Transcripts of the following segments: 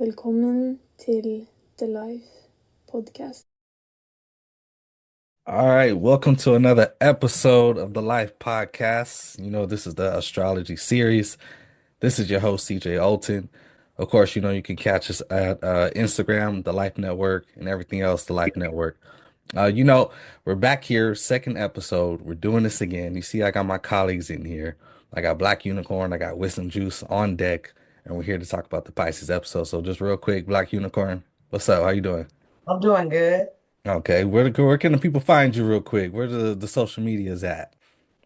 Velkommen til The Lyfe podcast. All right, welcome to another episode of the Life Podcast. This is the astrology series. This is your host, CJ Olton. Of course, you can catch us at Instagram, the Life Network, and everything else, the Life Network. We're back here, second episode. We're doing this again. You see, I got my colleagues in here. I got Black Unicorn, I got Wisdom Juice on deck, and we're here to talk about the Pisces episode. So just real quick, Black Unicorn, what's up? How you doing? I'm doing good. Okay, where can the people find you real quick? Where the social medias at?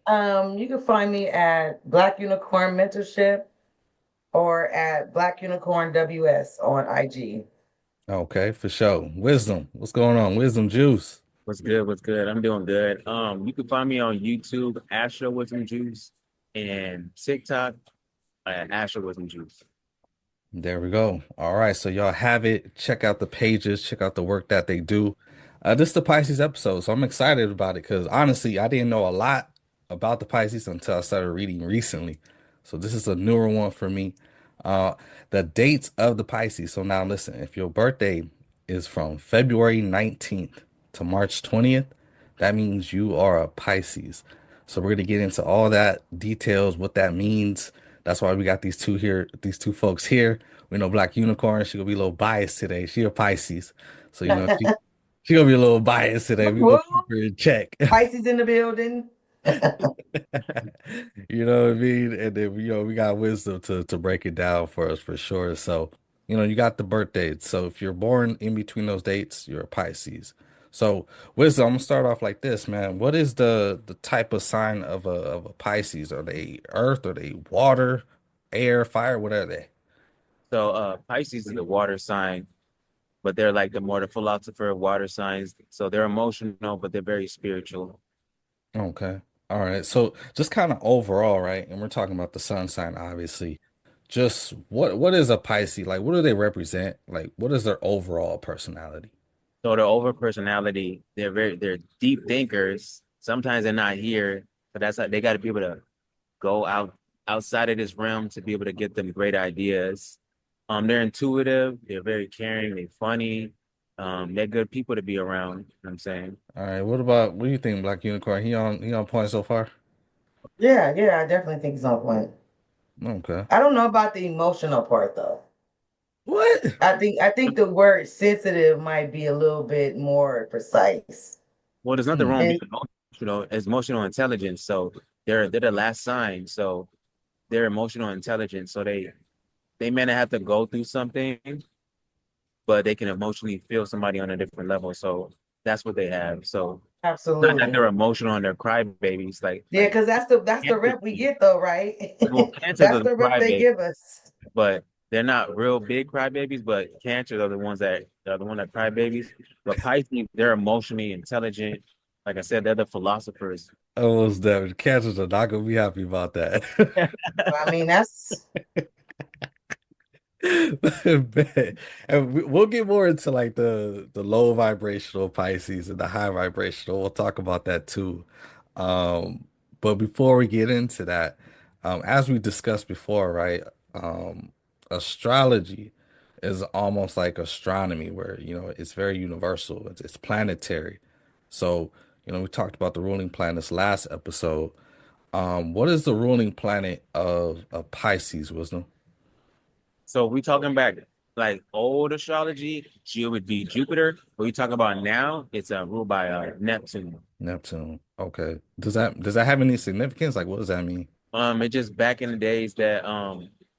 You can find me at Black Unicorn Mentorship or at Black Unicorn WS on IG. Okay, for sure. Wisdom, what's going on? Wisdom Juice. What's good? What's good? I'm doing good. You can find me on YouTube, Astro Wisdom Juice, and TikTok at Astro Wisdom Juice. There we go. All right, so y'all have it. Check out the pages, check out the work that they do. This is the Pisces episode, so I'm excited about it because honestly, I didn't know a lot about the Pisces until I started reading recently. So this is a newer one for me. Uh, the dates of the Pisces. So now listen, if your birthday is from February 19th to March 20th, that means you are a Pisces. So we're gonna get into all that details, what that means. That's why we got these two here, these two folks here. We know Black Unicorn. She gonna be a little biased today. She a Pisces, so she gonna be a little biased today. We gonna Woo! keep her in check. Pisces in the building. You know what I mean? And then we got wisdom to break it down for us for sure. So, you got the birth dates. So if you're born in between those dates, you're a Pisces. So wisdom, I'm gonna start off like this, man. What is the type of sign of a Pisces? Are they earth? Are they water, air, fire? What are they? So Pisces is the water sign, but they're like the philosopher of water signs. So they're emotional, but they're very spiritual. Okay. All right. So just kind of overall, right? And we're talking about the sun sign, obviously. Just what is a Pisces? Like, what do they represent? Like, what is their overall personality? So their over personality, they're deep thinkers. Sometimes they're not here, but that's how they got to be able to go outside of this realm to be able to get them great ideas. They're intuitive, they're very caring, they're funny, they're good people to be around, you know what I'm saying? All right. What do you think, Black Unicorn? He on point so far? Yeah, I definitely think it's on point. Okay. I don't know about the emotional part though. What? I think the word sensitive might be a little bit more precise. Well, there's nothing Hmm. wrong with And being emotional. It's emotional intelligence. So they're the last sign. So they're emotional intelligence. So they may not have to go through something, but they can emotionally feel somebody on a different level. So that's what they have. So not that absolutely. they're emotional and they're crybabies, Yeah, because that's the cancer. rep we get though, right? Well, cancers That's are the the rep they crybabies, give us. but they're not real big crybabies. But cancers are the ones that are the one that cry babies. But Pisces, they're emotionally intelligent. Like I said, they're the philosophers. Almost damn. Cancers are not gonna be happy about that. I mean, that's Man. And we'll get more into like the low vibrational Pisces and the high vibrational. We'll talk about that too. But before we get into that, as we discussed before, right? Astrology is almost like astronomy, where it's very universal. It's planetary. So we talked about the ruling planets last episode. What is the ruling planet of Pisces, Wisdom? So we talking back like old astrology, it would be Jupiter. What we talk about now, it's ruled by Neptune. Neptune. Okay. Does that have any significance? Like, what does that mean? It just back in the days that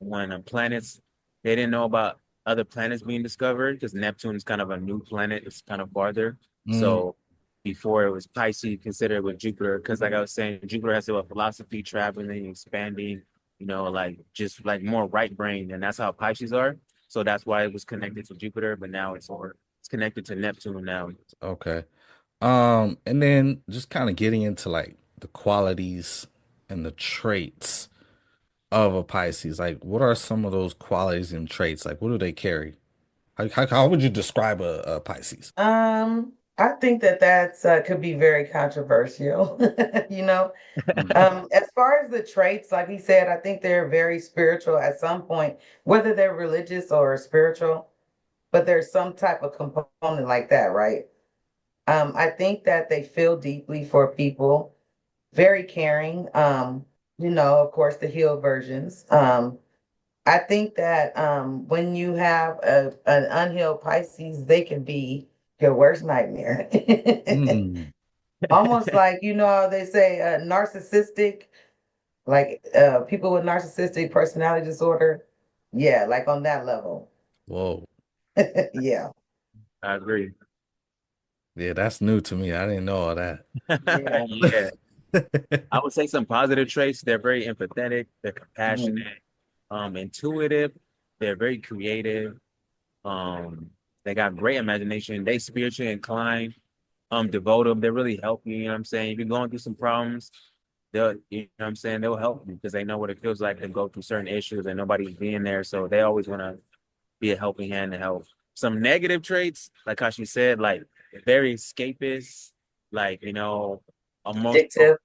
when planets they didn't know about other planets being discovered because Neptune is kind of a new planet. It's kind of farther. Mm, So before it was Pisces, considered with Jupiter because like I was saying, Jupiter has to do with philosophy, traveling, expanding. Like just like more right brain, and that's how Pisces are. So that's why it was connected to Jupiter, but now it's connected to Neptune now. okay. And then just kind of getting into like the qualities and the traits of a Pisces. Like, what are some of those qualities and traits? Like, what do they carry? How would you describe a Pisces? I think that that's could be very controversial, you know. Mm. As far as the traits, like he said, I think they're very spiritual at some point, whether they're religious or spiritual, but there's some type of component like that, right? I think that they feel deeply for people, very caring. Of course, the healed versions. I think that when you have an unhealed Pisces, they can be your worst nightmare. Mm. Almost like, how they say narcissistic, like people with narcissistic personality disorder. Yeah, like on that level. Whoa. Yeah, I agree. Yeah, that's new to me. I didn't know all that. yeah. Yeah. I would say some positive traits. They're very empathetic, they're Mhm. compassionate, intuitive, they're very creative, um, they got great imagination, they spiritually inclined, devotive, they really help you, you know what I'm saying? If you're going through some problems, you know what I'm saying, they'll help you because they know what it feels like to go through certain issues and nobody's being there. So they always want to be a helping hand to help. Some negative traits, like how she said, like very escapist, like, emotional, Addictive.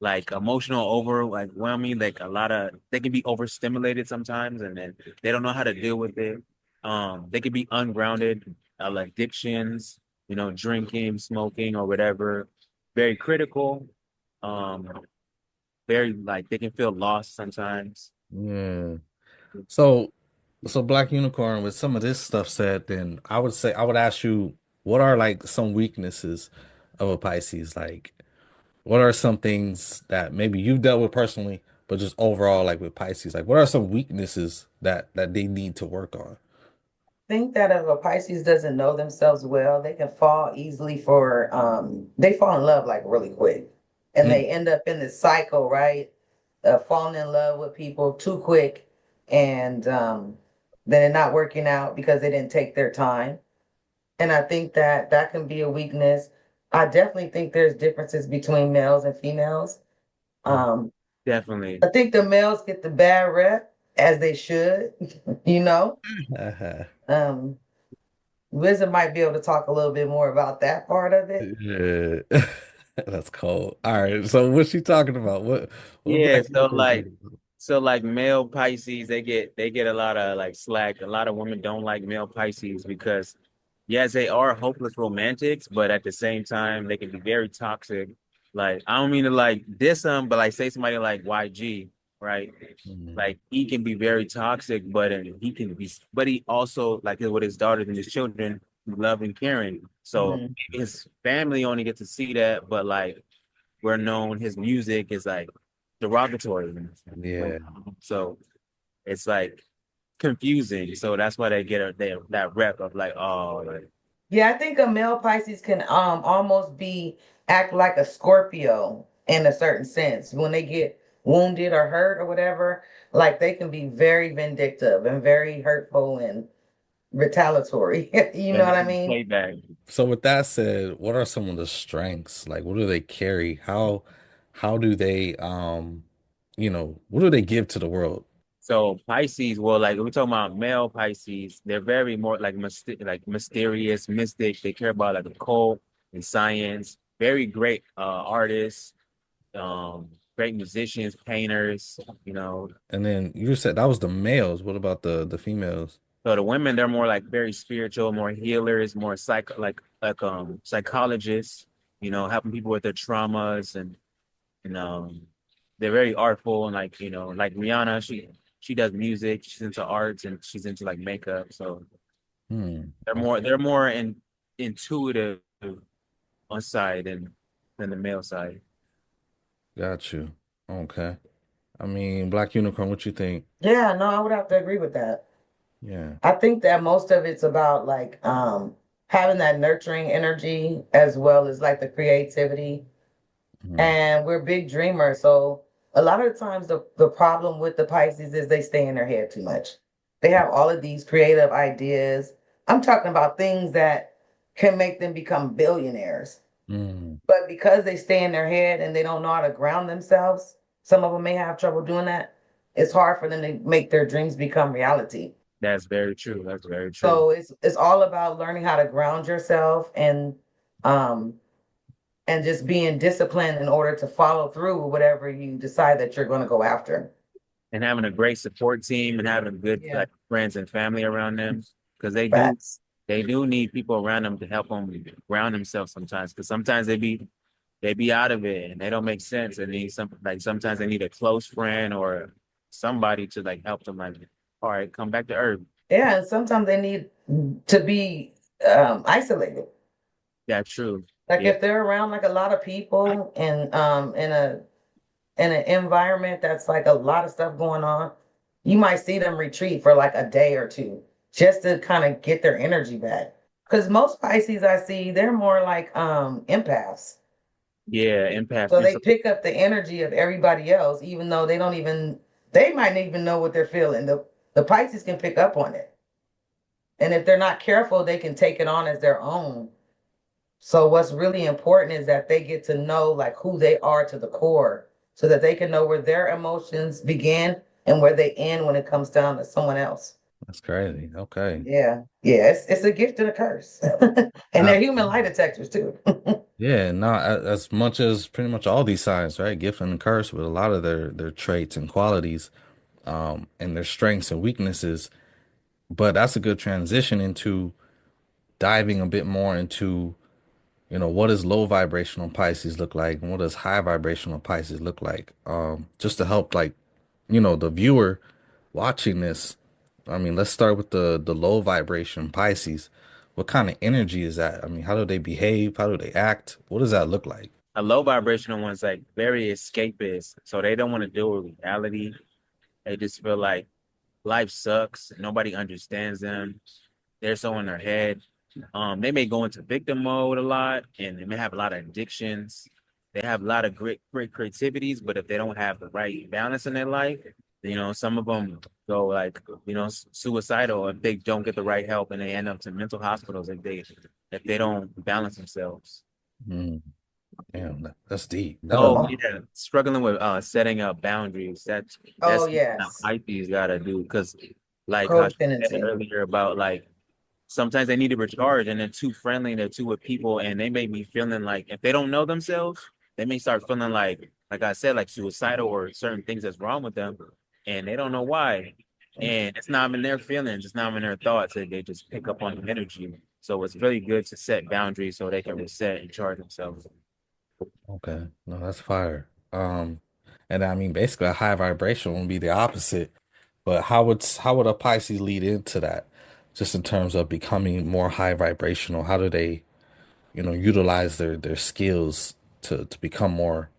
like emotional over like whelming, like a lot of they can be overstimulated sometimes and then they don't know how to deal with it. They can be ungrounded, like addictions, drinking, smoking, or whatever. Very critical. Um, very like they can feel lost sometimes. Yeah. So, Black Unicorn, with some of this stuff said, then I would say I would ask you, what are like some weaknesses of a Pisces? Like, what are some things that maybe you've dealt with personally, but just overall, like with Pisces, like what are some weaknesses that they need to work on? Think that if a Pisces doesn't know themselves well, they can fall easily for they fall in love like really quick. And Mm. they end up in this cycle, right? Falling in love with people too quick and then it not working out because they didn't take their time. And I think that that can be a weakness. I definitely think there's differences between males and females. Mm. Um, Definitely. I think the males get the bad rep as they should, you know. Uh-huh. Um, Wisdom might be able to talk a little bit more about that part of it. Yeah. That's cold. All right. So what's she talking about? What Yeah, Black so Unicorn like talking about? so like male Pisces, they get a lot of like slack. A lot of women don't like male Pisces because yes, they are hopeless romantics, but at the same time they can be very toxic. Like I don't mean to like diss them, but like say somebody like YG, right? Mm. Like he can be very toxic, but he also like with his daughters and his children, love and caring. So Mhm. his family only get to see that, but like we're known his music is like derogatory. Yeah. So it's like confusing. So that's why they get that rep of like, oh, like, Yeah, I think a male Pisces can almost be act like a Scorpio in a certain sense. When they get wounded or hurt or whatever, like they can be very vindictive and very hurtful and retaliatory. You know and what I then mean? play back. So with that said, what are some of the strengths? Like what do they carry? How do they what do they give to the world? So Pisces, well, like we're talking about male Pisces, they're very more like mysterious, mystic. They care about like occult and science. Very great artists, great musicians, painters. And then you said that was the males. What about the females? So the women, they're more like very spiritual, more healers, more psychologists, helping people with their traumas and they're very artful and like Rihanna, she does music, she's into arts and she's into like makeup. So Hmm. they're more Okay. they're more intuitive on side than the male side. Got you. Okay. I mean, Black Unicorn, what you think? Yeah, no, I would have to agree with that. Yeah. I think that most of it's about like having that nurturing energy as well as like the creativity. Hmm. And we're big dreamers. So a lot of the times the problem with the Pisces is they stay in their head too much. They have all of these creative ideas. I'm talking about things that can make them become billionaires. Hmm. But because they stay in their head and they don't know how to ground themselves, some of them may have trouble doing that. It's hard for them to make their dreams become reality. That's very true. That's very true. So it's all about learning how to ground yourself and Um, and just being disciplined in order to follow through with whatever you decide that you're going to go after. And having a great support team and having good Yeah, like friends and family around them because facts. they do need people around them to help them ground themselves sometimes because sometimes they be out of it and they don't make sense and need some like sometimes they need a close friend or somebody to like help them like all right come back to earth. Yeah, and sometimes they need to be isolated. That's true. Like Yeah. if they're around like a lot of people and in an environment that's like a lot of stuff going on, you might see them retreat for like a day or two just to kind of get their energy back. Because most Pisces I see, they're more like empaths. Yeah, empath. So And they so pick up the energy of everybody else, even though they might not even know what they're feeling. The Pisces can pick up on it. And if they're not careful, they can take it on as their own. So what's really important is that they get to know like who they are to the core so that they can know where their emotions begin and where they end when it comes down to someone else. That's crazy. Okay. Yeah. Yeah. It's a gift and a curse. And they're human lie Absolutely. detectors too. Yeah, no, as much as pretty much all these signs, right? Gift and curse with a lot of their traits and qualities, and their strengths and weaknesses. But that's a good transition into diving a bit more into, what does low vibrational Pisces look like and what does high vibrational Pisces look like? Just to help like, the viewer watching this. I mean, let's start with the low vibration Pisces. What kind of energy is that? I mean, how do they behave? How do they act? What does that look like? a low vibrational one's like very escapist, so they don't want to deal with reality. They just feel like life sucks. Nobody understands them. They're so in their head. They may go into victim mode a lot, and they may have a lot of addictions. They have a lot of great creativities, but if they don't have the right balance in their life, some of them go like, suicidal if they don't get the right help, and they end up to mental hospitals if they don't balance themselves. Mm, damn, that's deep. Oh, Oh wow. yeah, struggling with setting up boundaries. Oh That's how yes. Pisces gotta do because, like how she said Codependency. earlier about like sometimes they need to recharge and they're too friendly and they're too with people and they may be feeling like if they don't know themselves, they may start feeling like I said, like suicidal or certain things that's wrong with them and they don't know why. And it's not in their feelings, it's not in their thoughts, and they just pick up on the energy. So it's really good to set boundaries so they can reset and charge themselves. Okay, no, that's fire. And I mean, basically, a high vibration would be the opposite. But how would a Pisces lead into that? Just in terms of becoming more high vibrational, how do they, utilize their skills to become more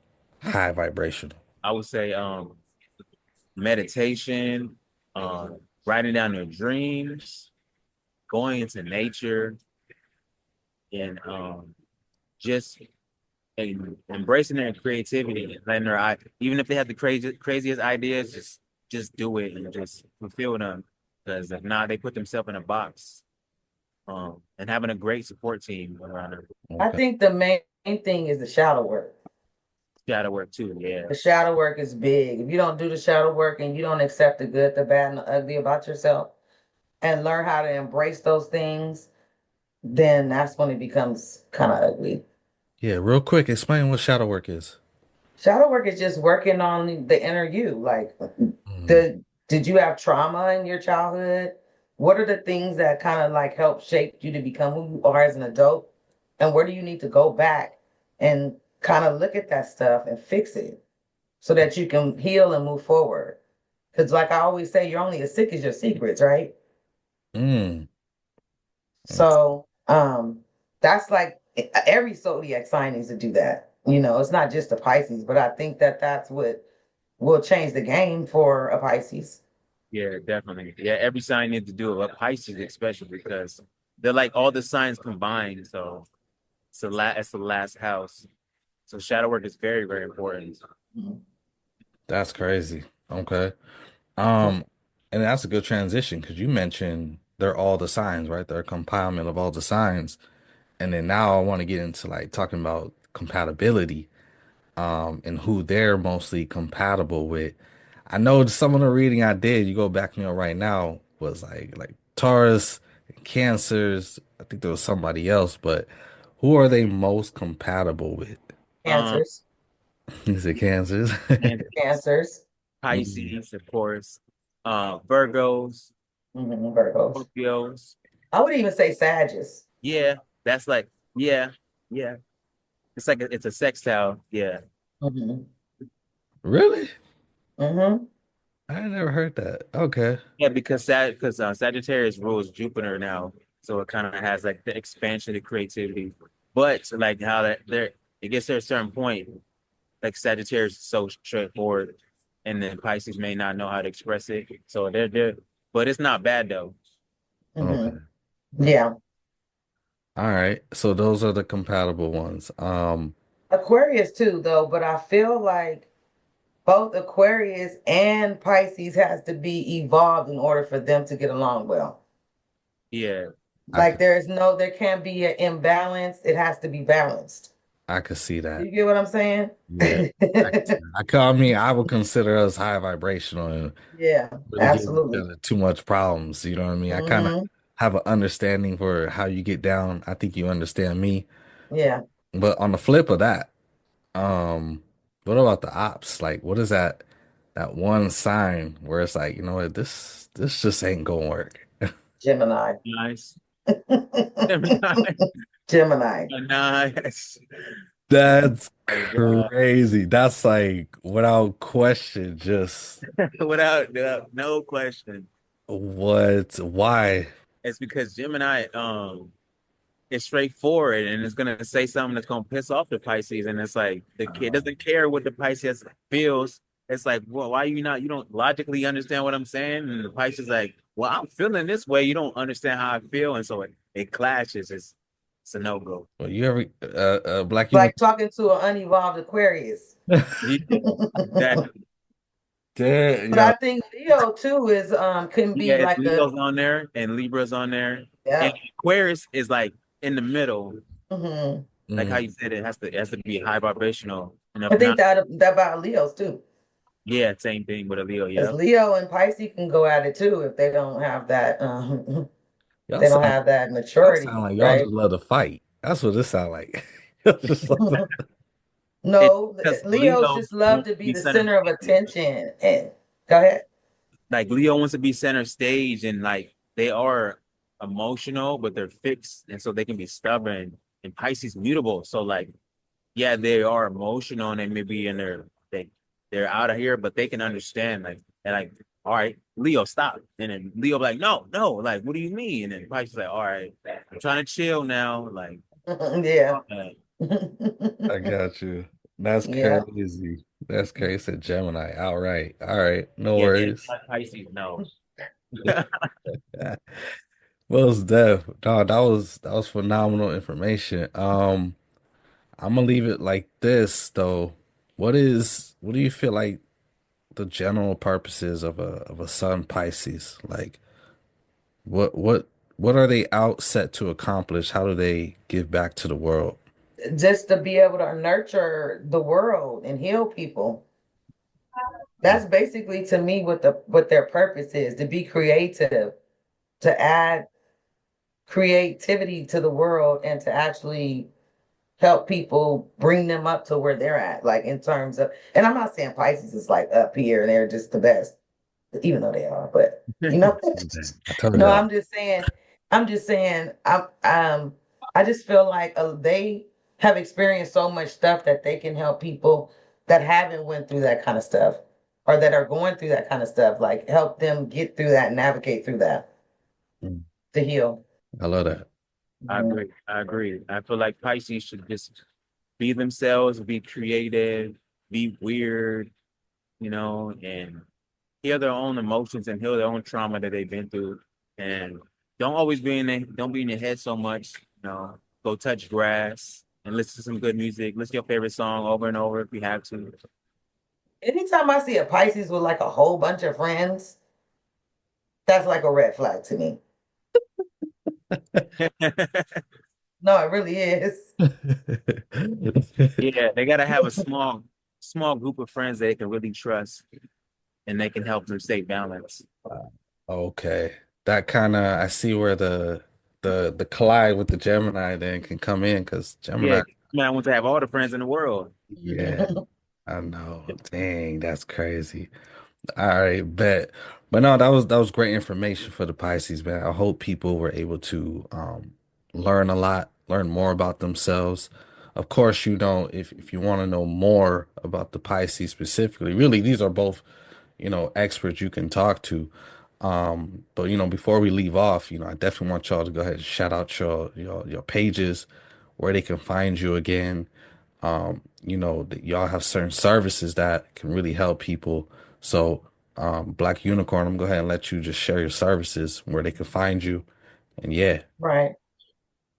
high vibrational? I would say meditation, writing down their dreams, going into nature, and just embracing their creativity and letting even if they have the craziest ideas, just do it and just fulfill them. Because if not, they put themselves in a box. And having a great support team around them. I Okay. think the main thing is the shadow work. Shadow work too, yeah. The shadow work is big. If you don't do the shadow work and you don't accept the good, the bad, and the ugly about yourself and learn how to embrace those things, then that's when it becomes kind of ugly. Yeah, real quick, explain what shadow work is. Shadow work is just working on the inner you. Like, Mm, did you have trauma in your childhood? What are the things that kind of like help shape you to become who you are as an adult? And where do you need to go back and kind of look at that stuff and fix it so that you can heal and move forward? Because, like I always say, you're only as sick as your secrets, right? mm, okay. So, that's like every zodiac sign needs to do that. It's not just the Pisces, but I think that that's what will change the game for a Pisces. Yeah, definitely. Yeah, every sign needs to do it, but Pisces especially because they're like all the signs combined. So it's the last house. So shadow work is very, very important. Mhm. That's crazy. Okay. Um, and that's a good transition because you mentioned they're all the signs, right? They're a compilement of all the signs. And then now I want to get into like talking about compatibility, and who they're mostly compatible with. I know some of the reading I did, you go back, right now was like Taurus and Cancers. I think there was somebody else, but Who are they most compatible with? Um, Cancers, Is it Kansas? and cancers, Mm. Pisces, of course. Virgos, Virgos. Scorpios. I would even say Sagittarius. Yeah, that's like, yeah, yeah. It's like it's a sextile. Yeah. Mm-hmm. Really? Mm-hmm. I never heard that. Okay. Yeah, because Sagittarius rules Jupiter now, so it kind of has like the expansion of creativity. But like how that there, it gets to a certain point, like Sagittarius is so straightforward, and then Pisces may not know how to express it. So they're, but it's not bad though. Okay. Mm-hmm. Yeah. All right. So those are the compatible ones. Aquarius too, though, but I feel like both Aquarius and Pisces has to be evolved in order for them to get along well. Yeah, I Like could there can't be an imbalance. It has to be balanced. I could see that. You get what I'm saying? Yeah. I mean, I would consider us high vibrational and Yeah, really give each absolutely. other too much problems. You know what I mean? I kind of Hmm. have an understanding for how you get down. I think you understand me. Yeah. But on the flip of that, what about the ops? Like, what is that one sign where it's like, you know what, this just ain't gonna work. Gemini. nice. Nice. Gemini. Nice. That's My God. crazy. That's like without question, just Without no question. why? It's because Gemini is straightforward and it's gonna say something that's gonna piss off the Pisces, and it's like the kid doesn't care what the Pisces feels. It's like, well, why you don't logically understand what I'm saying? And the Pisces is like, well, I'm feeling this way. You don't understand how I feel, and so it clashes. It's a no go. Well, you ever black you Like talking to an unevolved Aquarius. Yeah, exactly. Damn, But yo. I think Leo too is can Yeah, be it's like a Leo's on there and Libra's on there, and yeah. Aquarius is like in the middle. Hmm. Like how Mm. you said, it has to be high vibrational. And I if think not, that about Leos too. yeah, same thing with a Leo. Because Yep. Leo and Pisces can go at it too if they don't have that Y'all they don't sound have that y'all maturity, sound like y'all right? just love to fight. That's what this sound like. Y'all just love to- It No, because Leos Leo just love wants to to be be the center center of stage. attention. And go ahead. Like Leo wants to be center stage, and like they are emotional, but they're fixed, and so they can be stubborn. And Pisces mutable, so like yeah, they are emotional and they may be in their they're out of here, but they can understand like and like, all right, Leo, stop. And then Leo be like, no, no, like, what do you mean? And then Pisces like, all right, I'm trying to chill now. Like, Yeah. uh, I got you. That's Yeah. crazy. That's crazy. Said Gemini. All right. All right. No yeah, worries. Pisces, no. Most def. No, that was phenomenal information. I'm gonna leave it like this though. What do you feel like the general purposes of a Sun Pisces? Like what are they out set to accomplish? How do they give back to the world? Just to be able to nurture the world and heal people. That's basically to me what their purpose is, to be creative, to add creativity to the world and to actually help people bring them up to where they're at, like in terms of, and I'm not saying Pisces is like up here and they're just the best, even though they are, but you know, I told you no, that. I'm just saying, I just feel like they have experienced so much stuff that they can help people that haven't went through that kind of stuff or that are going through that kind of stuff, like help them get through that, navigate through that Mm, to heal. I love that. I Mhm. agree. I agree. I feel like Pisces should just be themselves, be creative, be weird, and heal their own emotions and heal their own trauma that they've been through. And don't be in your head so much, go touch grass and listen to some good music. Listen to your favorite song over and over if you have to. Anytime I see a Pisces with like a whole bunch of friends, that's like a red flag to me. No, it really is. Yeah, they gotta have a small group of friends that they can really trust and they can help them stay balanced. Okay. That kind of I see where the collide with the Gemini then can come in because Yeah, Gemini, man, I want to have all the friends in the world. yeah, I know. Dang, that's crazy. All right, bet. But no, that was great information for the Pisces, man. I hope people were able to learn a lot, learn more about themselves. Of course, if you want to know more about the Pisces specifically, really these are both, experts you can talk to. But before we leave off, I definitely want y'all to go ahead and shout out your pages, where they can find you again. That y'all have certain services that can really help people. So, Black Unicorn, I'm gonna go ahead and let you just share your services where they can find you. And yeah, Right.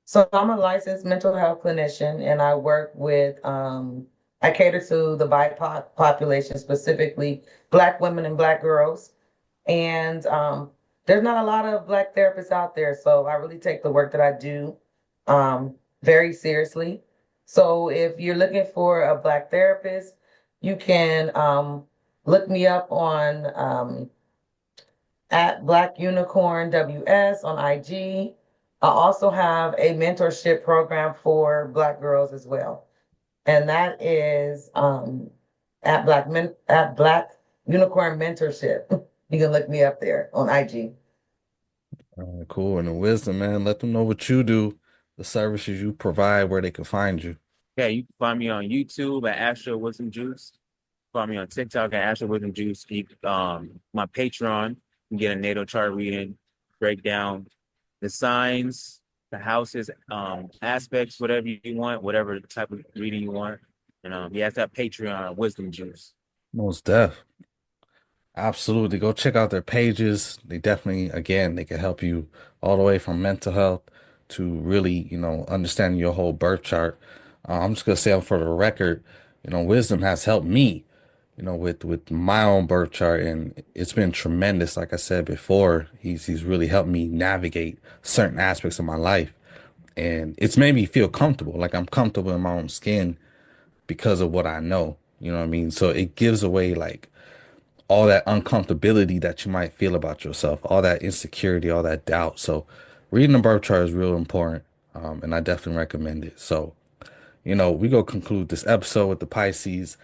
So I'm a licensed mental health clinician and I work with, I cater to the BIPOC population, specifically Black women and Black girls. And there's not a lot of Black therapists out there. So I really take the work that I do very seriously. So if you're looking for a Black therapist, you can look me up on at Black Unicorn WS on IG. I also have a mentorship program for Black girls as well. And that is at Black Unicorn Mentorship. You can look me up there on IG. cool. And the wisdom, man, let them know what you do, the services you provide, where they can find you. Yeah, you can find me on YouTube at Astro Wisdom Juice. Find me on TikTok at Astro Wisdom Juice. My Patreon, you can get a natal chart reading, break down the signs, the houses, aspects, whatever you want, whatever type of reading you want. And yeah, it's that Patreon Wisdom Juice. Most def. Absolutely. Go check out their pages. They definitely, again, they can help you all the way from mental health to really, understanding your whole birth chart. I'm just gonna say for the record, wisdom has helped me, with my own birth chart, and it's been tremendous. Like I said before, he's really helped me navigate certain aspects of my life, and it's made me feel comfortable. Like I'm comfortable in my own skin because of what I know. You know what I mean? So it gives away like all that uncomfortability that you might feel about yourself, all that insecurity, all that doubt. So reading the birth chart is real important. And I definitely recommend it. So, we go conclude this episode with the Pisces.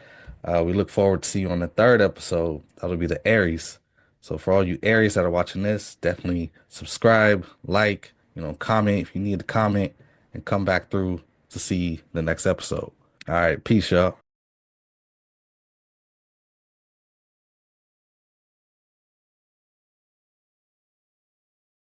We look forward to see you on the third episode. That'll be the Aries. So for all you Aries that are watching this, definitely subscribe, like, comment if you need to comment, and come back through to see the next episode. All right, peace, y'all.